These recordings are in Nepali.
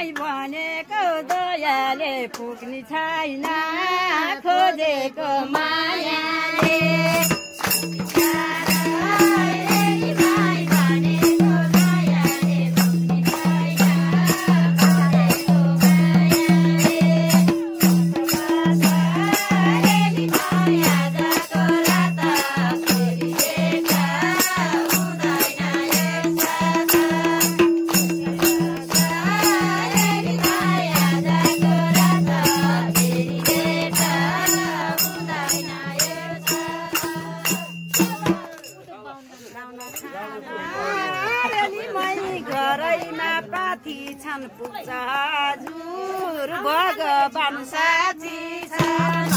माई भनेको दयाले पुग्ने छैन खोजेको मायाले घरैमा पाथी छन् पुग्छ हजुर भगवान साथी छन्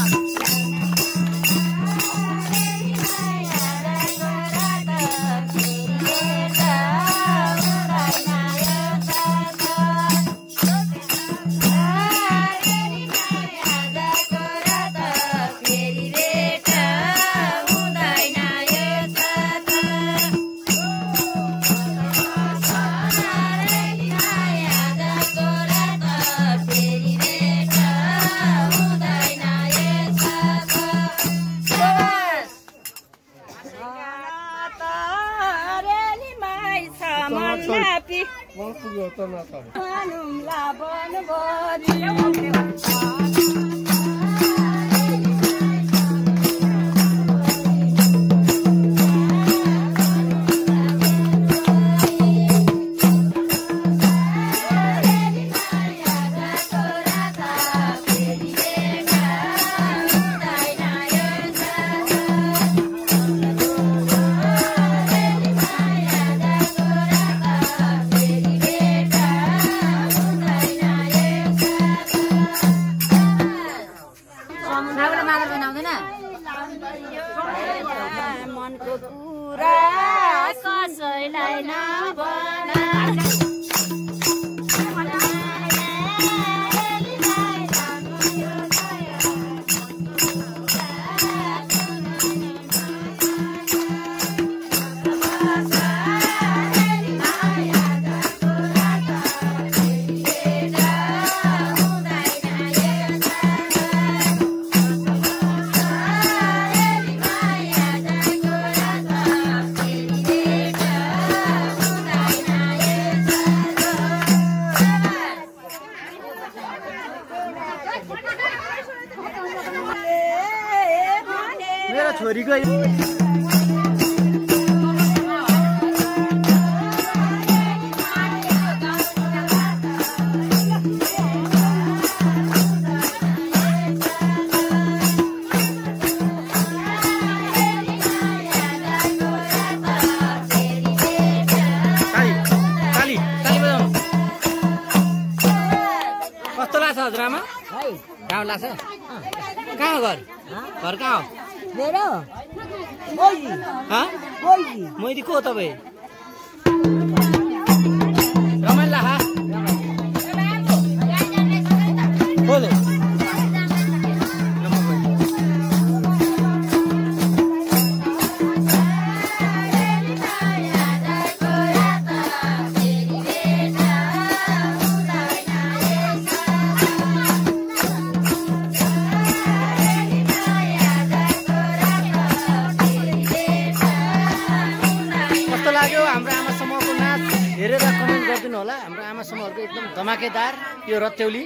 मनको कुरा कसैलाई नभन मेरा छोरी को कस्तो लाग्छ हजुरआमा गाउँ लाग्छ कहाँ हो घर घर कहाँ हो मेरो मैले को तपाईँ रमाइलो लाखा बोले हाम्रो आमा समूहको नाच हेरेर कमेन्ट गरिदिनु होला। हाम्रो आमा समूहहरूको एकदम धमाकेदार यो रथ्यौली।